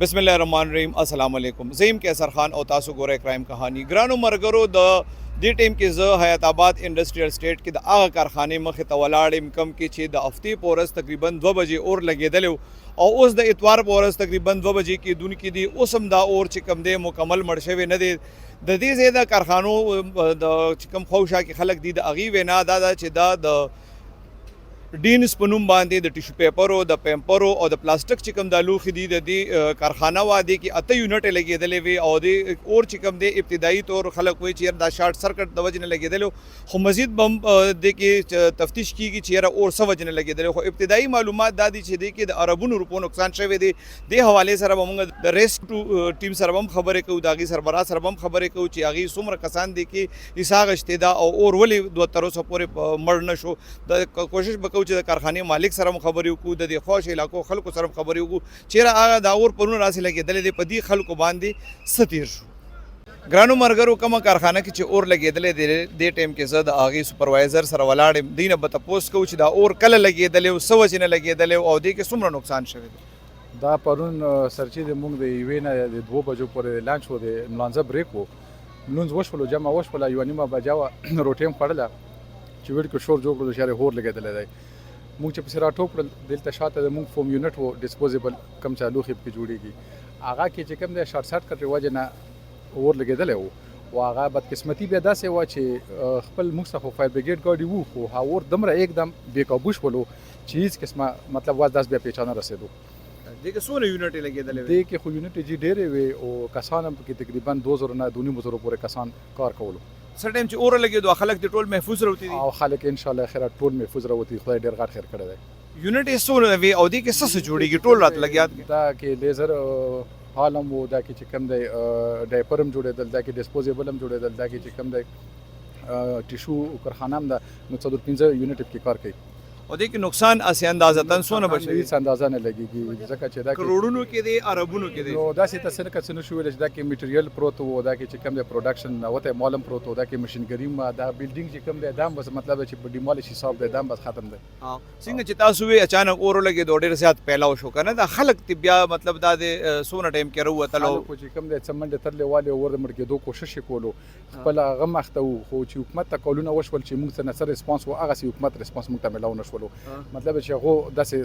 بسم الله الرحمن الرحیم السلام علیکم زیم کیسر خان او تاسو ګوره کرائم کہانی ګرانو مرګرو د دې ټیم کې زه حیات آباد انډسټریل سټیټ کې د هغه کارخانې مخې ته ولاړم کم کې چې د هفتې په ورځ تقریبا 2 بجې اور لګېدلی او اوس د اتوار په ورځ تقریبا 2 بجې کېدونکي دي اوس هم دا اور چې کم دی مکمل مړ شوی نه دی د دې ځای د کارخانو د چې کوم خوشا کې خلک دي د هغې وینا دا ده چې دا د ډینس په نوم باندې د ټیشو پیپرو د پیمپرو او د پلاستیک چې کوم د لوښي دي د دې کارخانه واده کې 8 یونټ لګېدلې وي او د اور چې کوم دی ابتدایي طور خلک وایي چې دا شارټ سرکټ د وجې نه لګېدلو خو مزید بم د کې تفتیش کیږي چې یاره اور څه وجې نه لګېدلو خو ابتدایي معلومات دا دي چې د کې د اربونو روپو نقصان شوی دی د حوالې سره به موږ د ریسکیو ټیم سره هم خبرې کوو د هغې سربراہ سره هم خبرې کوو چې هغې څومره کسان دي کې حصه اخیستې ده او اور ولې تر اوسه پورې مړ نه شو د کوشش به کوو چې د کارخانې مالک سره هم خبرې وکړو د دې خوش علاقو خلکو سره هم خبرې وکړو چېرې هغه د اور پرونه راسې لګېدلی دی په دې خلکو باندې څه تېر شو ګرانو ملګرو کومه کارخانه کې چې اور لګېدلی دی دې ټایم کې زه د هغې سوپروایزر سره ولاړ یم دوی نه به تپوس کوو چې دا اور کله لګېدلی و څه وجې نه لګېدلی او دې کې څومره نقصان شوی دی دا پرون سرچې د موږ د یوې نه د 2 بجو پورې لانچ و د ملانځه بریک و لونځ وشولو جمع وشوله یوه نیمه بجه وه روټۍ هم خوړله چې ویل کې شور جوړ کړو د شارې اور لګېدلی دی موږ چې پسې راټوپ کړل دلته شاته د موږ فوم یونټ و ډسپوزیبل کم چې لوښي پکې جوړېږي هغه کې چې کوم دی شارټ سرکټ د وجې نه اور لګېدلی و او هغه بدقسمتي بیا داسې وه چې خپل موږ څخه خو فایر بریګیډ ګاډي وو خو هغه اور دومره एकदम بې قابو شولو چې هېڅ قسمه مطلب واز داس بیا پیچا نه رسېدو دې کې څونه یونټې لګېدلی دې کې خو یونټې جي ډېرې وې او کسان هم پکې تقریبا 2000 نه 2500 پورې کسان کار کولو څه ټایم چې اور لګېدو خلک دې ټول محفوظ راوتي دي او خلک انشاءالله خیره ټول محفوظ راوتي خدای ډېر غټ خیر کړی دی یونټ یې څونه وي او دې کې څه جوړېږي ټول راته لګیات دا کې لیزر هال هم و دا کې چې کوم دی ډایپر هم جوړېدل دا کې ډسپوزیبل هم جوړېدل دا کې چې کوم دی ټیشو کارخانه هم ده نو 4-5 یونټ پکې کار کوي او دې کې نقصان اسې اندازتاً څونه به شي هېڅ اندازه نه لګېږي ځکه چې دا کې کروڑونو کې دی اربونو کې دی نو داسې ته څه نه که څه نه شو ویلی چې دا کې میټریل پروت و دا کې چې کوم دی پروډکشن وته مال هم پروت و دا کې مشینګري هم دا بلډینګ چې کوم دی دا هم بس مطلب دی چې په ډیمالش حساب دی دا هم بس ختم دی څنګه چې تاسو وی اچانک اور لګېدو ډېر زیات پیلاو شو که نه دا خلک تی بیا مطلب دا د څونه ټایم کې راووتلو خلکو چې کوم دی څه منډې ترلې والې ور د مړ کېدو کوشش یې کولو خپل هغه هم اخته وو خو چې حکومت ته کالونه وشول چې موږ څه نه څه ریسپانس و هغسې حکومت ریسپانس موږ ته میلاو نه شولو مطلب چې هغو داسې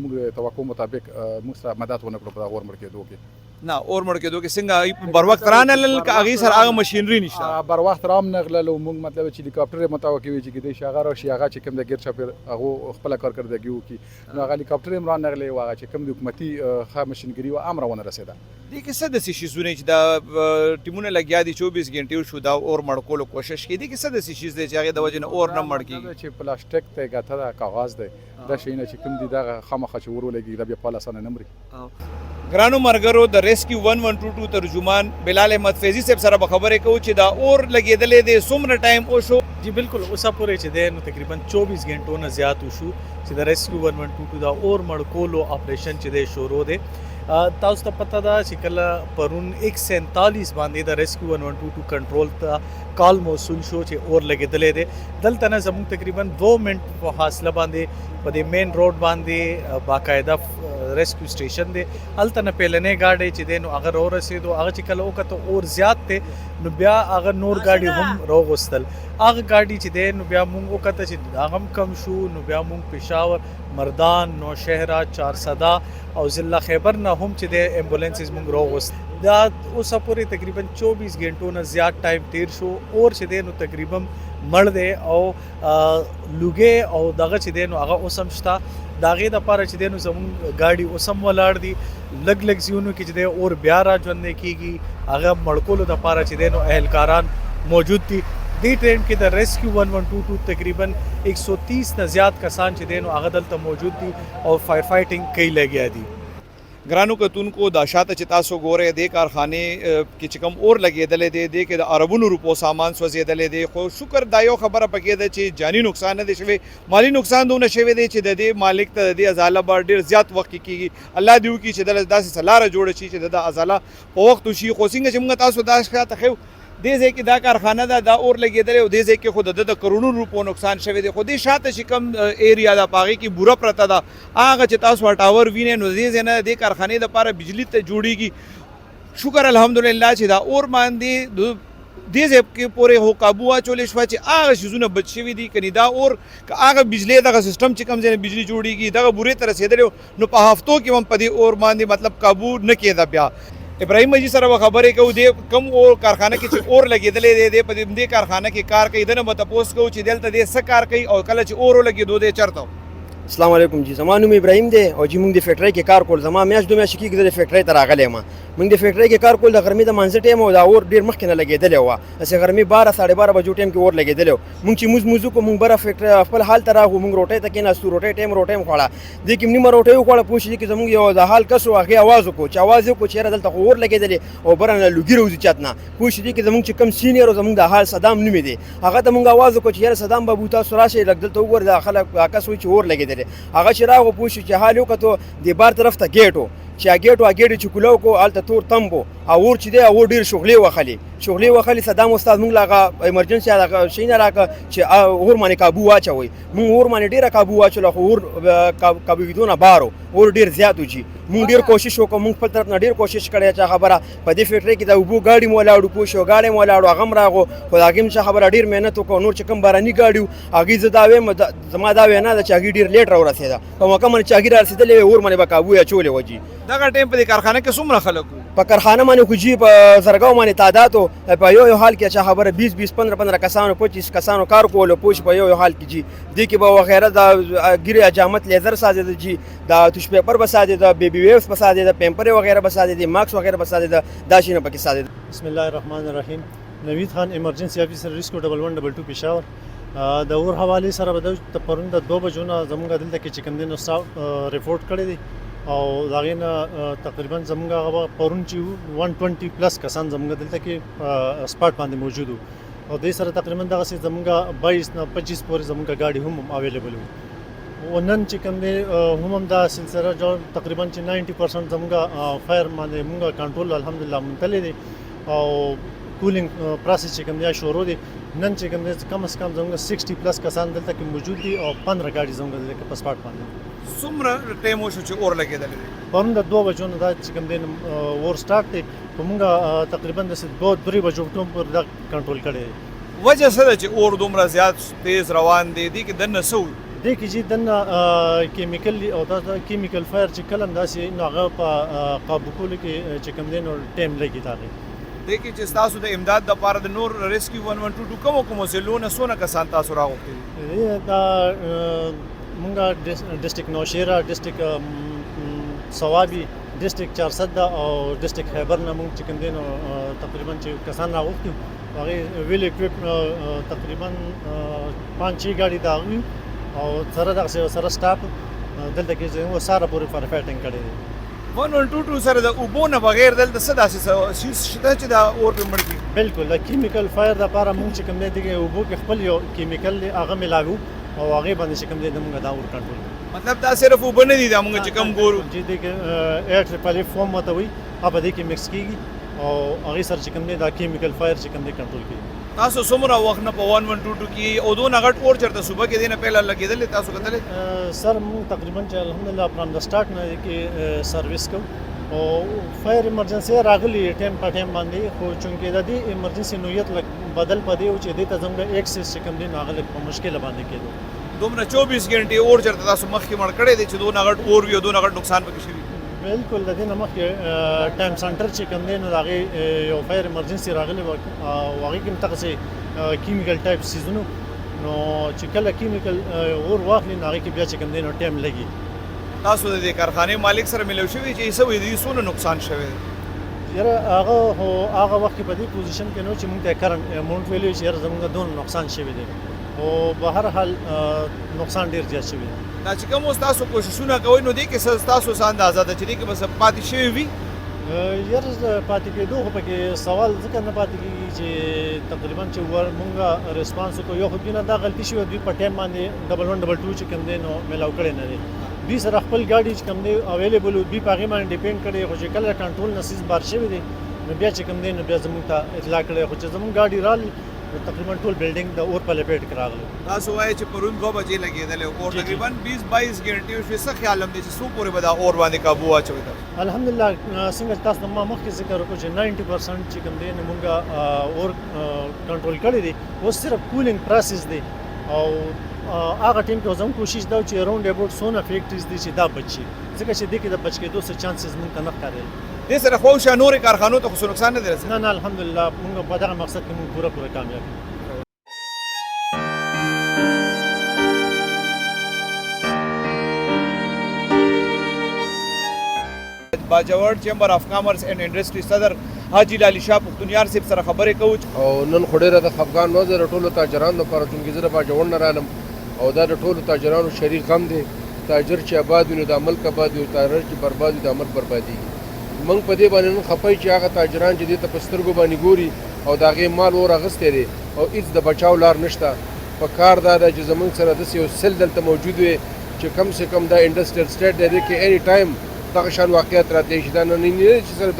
موږ توقع مطابق موږ سره مدد ونه کړو په دغه اور مړ کېدو کې نه اور مړ کېدو کې څنګه بر وخت رانهلل که هغې سره هغه مشینري نشته بر وخت رام نغلل او موږ مطلب چې هلیکاپټر یې متوقع وي چې کېدای شي هغه راشي هغه چې کوم د ګیر چاپېر هغو خپله کارکردګي وکړي نو هغه هلیکاپټر یې هم رانغلی و هغه چې کوم د حکومتي ښه مشینګري وه هم راونه رسېده دې کې څه داسې شیزونه چې دا ټیمونه لګیا دي 24 غنټې شو دا اور مړ کولو کوشش کوي دې کې څه داسې شیز دی چې هغې د وجې نه اور نه مړ کېږي چې پلاستیک دی ګاته ده کاغذ دی دا شیونه چې کوم دي دغه خامخا چې ور ولګي دا بیا په اسانه نه مري ګرانو مرګرو د ریسکیو 1122 ترجمان بلال احمد فیضی صاحب سره به خبرې کوو چې دا اور لګېدلی دی څومره ټایم وشو جی بالکل اوسه پورې چې دی نو تقریبا 24 غنټو نه زیات وشو چې د ریسکیو 1122 دا اور مړ کولو آپریشن چې دی شروع دی تاسو ته پته ده چې کله پرون 147 باندې د ریسکیو 1122 کنټرول ته کال موصول شو چې اور لګېدلی دی دلته نه زموږ تقریبا 2 منټ په فاصله باندې په دې مین روډ باندې باقاعده ریسکیو سټیشن دی هلته نه پیلنۍ ګاډۍ چې دی نو هغه راورسېدو هغه چې کله وکتو اور زیات دی نو بیا هغه نور ګاډي هم راوغوستل هغه ګاډي چې دی نو بیا موږ وکته چې هغه هم کم شو نو بیا موږ پېښور مردان نوشهره چارسده او ضلع خیبر نه هم چې دی ایمبولینسز موږ راوغوست دا اوسه پورې تقریبا 24 غنټو نه زیات ټایم تیر شو اور چې دی نو تقریبا مړ دی او لوګې او دغه چې دی نو هغه اوس هم شته د هغې دپاره چې دی نو زموږ ګاډي اوس هم ولاړ دي لږ لږ ځایونو کې چې دی اور بیا را ژوندی کېږي هغه مړ کولو دپاره چې دی نو اهلکاران موجود دي دې ټایم کې د ریسکیو 1122 تقریبا 130 نه زیات کسان چې دی نو هغه دلته موجود دي او فایر فایټینګ کوي لګیا دي ګرانو کتونکو دا شاته چې تاسو ګورئ دې کارخانې کې چې کوم اور لګېدلی دی دې کې د اربونو روپو سامان سوځېدلی دی خو شکر دا یو خبره پکې ده چې جاني نقصان نه دی شوی مالي نقصان دونه شوی دی چې د دې مالک ته د دې ازاله به ډېر زیات وخت کې کېږي الله دې وکړي چې دلته داسې څه لاره جوړه شي چې د ازاله په وخت وشي خو څنګه چې موږ تاسو دا ښکته ښیو دې ځای کې دا کارخانه ده دا اور لګېدلی او دې ځای کې خو د کروڑونو روپو نقصان شوی دی خو دې شاته چې کوم ایریا ده په هغې کې بوره پرته ده هغه چې تاسو ټاور وینئ نو دې ځای نه دې کارخانې دپاره بجلي ته جوړېږي شکر الحمدلله چې دا اور باندې دې ځای کې پورې هو قابو اچولې شوه چې هغه څیزونه بچ شوي دي کنې دا اور که هغه بجلۍ دغه سیسټم چې کوم ځای نه بجلي جوړېږي دغه بورې ته رسېدلی نو په هفتو کې هم په دې اور باندې مطلب قابو نه کېده بیا ابراهیم جی سره خبرې کوو دې کوم اور کارخانه کې چې اور لګېدلی دی دی په دې کارخانه کې کار کوي دنه به تپوس کوو چې دلته دې څه کار کوي او کله چې اور ولګېدو دی چېرته السلام علیکم جی زما نوم ابراهیم دی او جی موږ د فیکټرۍ کې کار کول زما میاشت 2 میاشتې کېږي زه د فیکټرۍ ته راغلی یم موږ د فیکټرۍ کې کار کول د غرمې د مانځه ټایم او دا اور ډېر مخکې نه لګېدلی وه هسې غرمې 12 ساړه 12 بجو ټایم کې اور لګېدلی و موږ چې موز وکړو موږ بره فیکټرۍ خپل حال ته راغلو موږ روټۍ ته کېناستو روټۍ ټایم مو خوړه دې کې نیمه روټۍ وخوړه پوه شو دې کې زموږ یو د حال کس و هغې اواز وکړو چې اواز یې وکړو چې یاره دلته خو اور لګېدلی او بره نه لوګي راوځي چت نه پوه شو دې کې زموږ چې کوم سینیر و زموږ د حال صدام نومې دی هغه ته موږ اواز وکړو چې یاره صدام بابو تاسو راشئ لږ دلته وګورئ دا خلک کس وایي چې اور لګېدلی هغه چې راغلو پوه شو چې حال یې وکتو د بار طرف ته ګیټ و چې هغې چې کوله وکړو هلته تور تمب و او اور چې دی اور ډېر شغلې وخلي صدام استاد موږ له هغه ایمرجنسي هغه شی نه راکړه چې اور باندې قابو واچوئ موږ اور باندې ډېره قابو واچوله خو اور قابوېدو نه بار و اور ډېر زیات و چې موږ ډېر کوشش وکړو موږ خپل طرف نه ډېر کوشش کړی چې خبره په دې فیکټرۍ کې د اوبو ګاډي مو ولاړو پوه شو ګاډی مو ولاړو هغه هم راغو خو د هغې م خبره ډېر محنت وکړو نور چې کوم باراني ګاډي و هغې زه دا وایم زما دا وینا ده چې هغې ډېر لیټ راورسېده په موقع باندې چې هغې رارسېدلې وې اور باندې به قابو یې اچولې وه جي دغه ټایم په دې کارخانه کې څومره خلک وو په کارخانه باندې خو جي په زرګاو باندې تعداد و په یو حال کې چې خبره 20 15 کسانو 25 کسانو کار کولو پوه شو په یو حال کې جي دې کې به وغیره د ګیرې حجامت لیزر سازېده جي د توش پیپر به سازېده بیبي ویوز به سازېده پیمپرې وغیره به سازېدې ماکس وغیره به سازېده دا شیونه پکې سازېده بسم الله الرحمن الرحیم نوید خان ایمرجنسي افیسر ریسکو 1122 پېښور د اور حوالې سره به د پرون د 2 بجو نه زموږ دلته کې چې کوم دی نو رپورټ کړی دی او د هغې نه تقریبا زموږ هغه پرون چې 120 پلس کسان زموږ دلته کې سپاټ باندې موجود وو او دې سره تقریبا دغسې زموږ 22 نه 25 پورې زموږ ګاډي هم اویلیبل وو نن چې کوم دی هم دا سلسله جو تقریبا چې 90% زموږ فایر باندې موږ کنټرول الحمدلله منتلی دی او کولینګ پروسس چې کوم دی شروع دی نن چې کوم دی کم از کم زموږ 60 پلس کسان دلته کې موجود دي او 15 ګاډي زموږ دلته کې په سپاټ باندې څومره ټایم وشو چې اور لګېدلی دی پرون د 2 بجو نه دا چې کوم دی اور سټارټ دی په موږ تقریبا د 2-3 بجو پورې دا کنټرول کړی دی وجه څه ده چې اور دومره زیات تیز روان دی دې کې دننه څه دې کې چې دننه کیمیکل او دا کیمیکل فایر چې کله هم داسې نو هغه په قابو کولو کې چې کوم دی نو ټایم لګي د هغې دې کې چې ستاسو د امداد دپاره د نور ریسکیو 1122 کومو ضلعو نه څونه کسان تاسو راغوښتي دي دا مونږ ډسټرک نوشیره ډسټرک صوابي ډسټرک 400 او ډسټرک خیبر نه مونږ چې کوم دی نو تقریبا چې کسان راغوښتي هغې ویل اکوپ تقریبا 5-6 ګاډي د هغوی او سره دغسې سره سټاف دلته کې زموږ ساره پورې فایر فایټینګ کړی دی 1122 سره د اوبو نه بغیر دلته څه داسې شي شته چې دا اور پرې مړ کړي بالکل د کیمیکل فایر دپاره مونږ چې کوم دی دغې اوبو کې خپل یو کیمیکل دی هغه ملاوو او هغې باندې چې کوم دی زموږ دا اور کنټرول کوي مطلب دا صرف اوبه نه دي دا مونږ چې کوم ګورو چې دې کې ایر ټریپل اف فوم ورته وایي هغه په دې کې مکس کېږي او هغې سره چې کوم دی دا کیمیکل فایر چې کوم دی کنټرول کوي تاسو څومره وخت نه په 1122 کې او دونه غټ اور چېرته صبح کې دی نه پهله لګېدلی تاسو کتلی سر مونږ تقریبا چې الحمدلله فرام د سټارټ نه کې سروس کوو او فایر ایمرجنسي راغلی ټایم په ټایم باندې خو چونکې د دې ایمرجنسي نوعیت بدل په دی و چې دې ته زموږ ایکسس چې کوم دی نو هغه په مشکله باندې کېدو دومره 24 غنټې اور چېرته تاسو مخکې مړ کړی دی چې دونه غټ اور وي او دونه غټ نقصان پکې شوي بالکل د دې نه مخکې ټایم سنټر چې کوم دی نو د هغې یو فایر ایمرجنسي راغلی و او هغې کې هم دغسې کیمیکل ټایپ څیزونو نو چې کله کیمیکل اور واخلي نو هغې کې بیا چې کوم دی نو ټایم لګي تاسو د دې کارخانې مالک سره ملو شوي چې څه وایي د دې څونه نقصان شوی دی یاره هغه وخت کې په دې پوزیشن کې نو چې مونږ ته کرنټ اماونټ ویلو چې یاره زموږ دونه نقصان شوی دی او به هر حال نقصان ډېر زیات شوی دی دا چې کوم اوس تاسو کوششونه کوئ نو دې کې څه ستاسو څه اندازه ده چې دې کې به پاتې شوي وي یاره پاتې کېدو خو پکې سوال ځکه نه پاتې کېږي چې تقریبا چې مونږ ریسپانس وکړو یو خو دوی نه دا غلطي شوې دوی په ټایم باندې 1122 چې کوم دی نو میلاو کړی نه دی دوی سره خپل ګاډي چې کوم دی اویلیبل دوی په هغې باندې ډیپینډ کړی خو چې کله کنټرول نه سیز بار شوی دی نو بیا چې کوم دی نو بیا زموږ ته اطلاع کړی خو چې زموږ ګاډي رالي نو تقریبا ټول بلډینګ د اور په لپیټ کې راغلی تاسو وایي چې پرون 2 بجې لګېدلې او تقریبا 20-22 غنټې وشوې. څه خیال هم دی چې څو پورې به دا اور باندې قابو واچوي؟ الحمدلله څنګه تاسو ما مخکې ذکر وکړو چې 90% چې کوم دی نو موږ اور کنټرول کړی دی. اوس صرف کولینګ پروسس دی او هغه ټیم کې زموږ کوشش دا چې اراوند اباوت سونه فیکټریز دي چې دا بچ شي ځکه چې دې کې د بچ کېدو څه چانسز موږ ته نه ښکارېدل. دې سره خو شا نورې کارخانو ته خو نقصان نه دی رسېدلی؟ نه الحمدلله موږ په دغه مقصد کې موږ پوره کامیاب یو. باجوړ چیمبر اف کامرس اینڈ انډسټری صدر حاجی لالی شاه پختونیار صاحب سره خبرې کوو او نن خو ډېره د خفګان نه زه د ټولو تاجرانو لپاره چونکې زه د باجوړ نه رالم او دا د ټولو تاجرانو شریک غم دی. تاجر چې آباد وي نو د ملک آباد وي، تاجر چې برباد وي د ملک بربادېږي. موږ په دې باندې نن خفه چې هغه تاجران چې دې ته په سترګو باندې ګوري او د هغې مال اور اخیستی دی او هېڅ د بچاو لار نشته. په کار دا ده چې زموږ سره داسې یو سل دلته موجود وي چې کم سے کم دا انډسټریل سټیټ دی دې کې اني ټایم دغه شان واقعیت راتلی شي. دا نه چې سره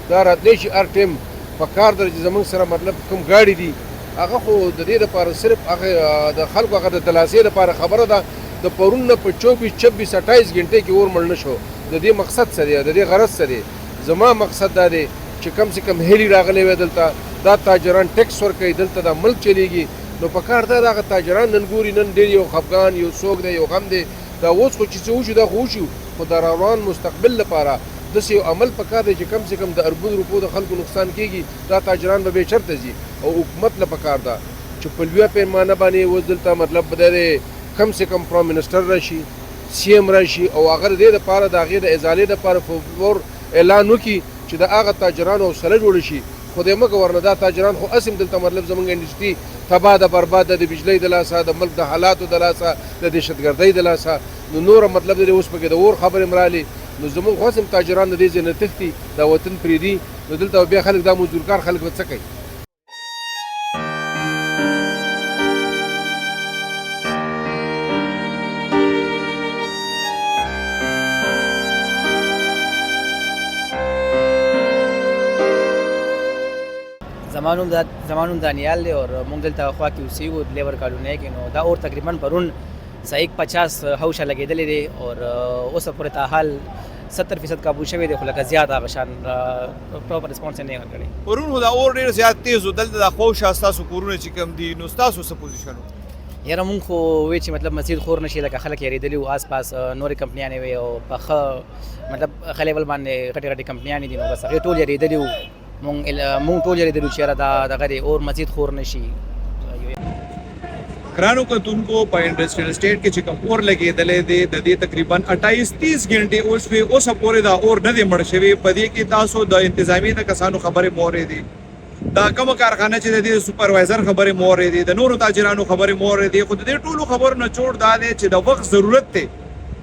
دا راتلی شي هر ټیم. په کار ده چې زموږ سره مطلب کوم ګاډي دي هغه خو د دې لپاره صرف هغه د خلکو هغه د تلاسۍ لپاره خبره ده. د پرون نه په 24-26-28 غنټې کې اور مړ نه شو. د دې مقصد څه دی؟ د دې غرض څه دی؟ زما مقصد دا دی چې کم سے کم هیلي راغلی وی دلته، دا تاجران ټیکس ورکوي، دلته دا ملک چلیږي. نو په کار دا دغه تاجران نن ګوري نن ډېر یو خفګان یو سوګ دی یو غم دی. دا اوس خو چې څه وشو دا خو وشو، خو د روان مستقبل لپاره داسې یو عمل پکار دی چې کم سے کم د اربون روپو د خلکو نقصان کېږي. دا تاجران به بې چرته ځي او حکومت له پکار ده چې په لویه پیمانه باندې اوس دلته مطلب به دی کم سے کم پرائم منسټر راشي، سی ایم راشي او هغه د دې دپاره د هغې د ازالې دپاره فور اعلان وکړي چې د هغه تاجرانو حوصله جوړه شي. خو دې مه ورنه دا تاجران خو اسم دلته مطلب زموږ انډسټري تباه ده برباد ده، د بجلۍ د لاسه، د ملک د حالاتو د لاسه، د دهشتګردۍ د لاسه. نو نوره مطلب د اوس پکې د اور خبرې مرالې. نو زموږ خو هم تاجران د دې ځای نه تښتي، دا وطن پرېږدي. نو دلته بیا خلک دا مزدورکار خلک به څه کوي؟ زمانون دانیال دی اور موږ دلته خوا کې اوسېږو لیبر کالونۍ کې. نو دا اور تقریبا پرون 150 هوشه لګېدلې دی اور اوسه پورې تاحال 70% قابو شوی دی، خو لکه زیات هغه شان پراپر رسپانس نه ورکړی. پرون خو دا اور ډېر زیات تیز و. دلته د خوشه ستاسو کورونه چې کوم دي نو ستاسو څه پوزیشن و؟ یاره مونږ خو وایي چې مطلب مسجد خور نشي، لکه خلک یېرېدلي وو آس پاس نورې کمپنیانې وې او په ښه مطلب ښه لیول باندې غټې غټې کمپنیانې دي. نو بس هغې ټول یېرېدلي وو. مونږ ټول یېرېدلي وو چې یاره دا دغه دی اور مسجد خور نشي. ګرانو کتونکو په انډسټریل سټیټ کې چې کوم اور لګېدلی دی د دې تقریبا 28-30 غنټې وشوې، اوسه پورې دا اور نه دی مړ شوی. په دې کې تاسو د انتظامیې د کسانو خبرې مو اورېدې، دا کومه کارخانه چې د دې سوپروایزر خبرې مو اورېدې، د نورو تاجرانو خبرې مو اورېدې. خو د دې ټولو خبرو نچوړ دا دی چې د وخت ضرورت دی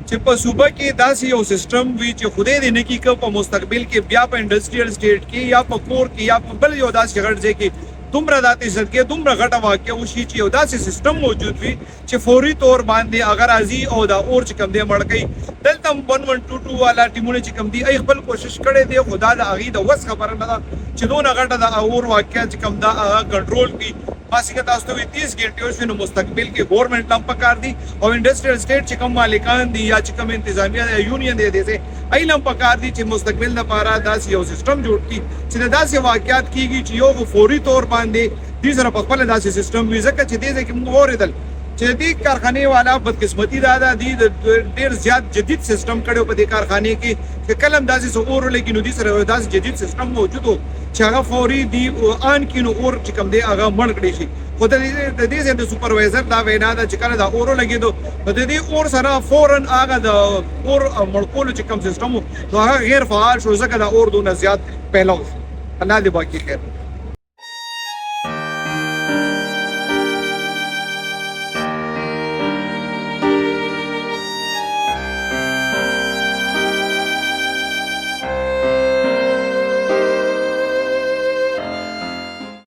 چې په صوبه کې داسې یو سیسټم وي چې خدای دې نه کړي که په مستقبل کې بیا په انډسټریل سټیټ کې یا په کور کې یا په بل یو داسې غټ ځای کې دومره دا تیزت کې دومره غټه واقع وشي چې یو داسې سیسټم موجود وي چې فوري طور باندې اگر راځي او دا اور چې کوم دی مړ کوي. دلته 1122 والا ټیمونه چې کوم دي ای خپل کوشش کړی دی، خو دا د هغې د وس خبره نه ده چې دونه غټه د اور واقعه چې کوم دا هغه کنټرول کړي. بس که تاسو ته 30 غنټې وشوي نو مستقبل کې ګورنمنټ هم پکار دي او انډسټریل سټیټ چې کوم مالکان دي یا چې کوم انتظامیه یا یونین دی دې ای هم پکار دي چې مستقبل لپاره داسې یو سیسټم جوړ کړي چې د داسې واقعات کېږي چې یو فوري طور باندې دې سره په خپله داسې سیسټم وي. ځکه چې دې ځای کې موږ واورېدل چې دې کارخانې والا بدقسمتي دا ده دې ډېر زیات جدید سیسټم کړی په دې کارخانې کې چې کله هم داسې څه اور ولګي نو دې سره داسې جدید سیسټم موجود و چې هغه فوري دي آن کړي نو اور چې کوم دی هغه مړ کړی شي. خو د دې ځای د سوپروایزر دا وینا ده چې کله دا اور ولګېدو نو د دې اور سره فوراً هغه د اور مړ کولو چې کوم سیسټم و نو هغه غیر فعال شو، ځکه دا اور دونه زیات پیلاو شو. الله دې باقي خیر.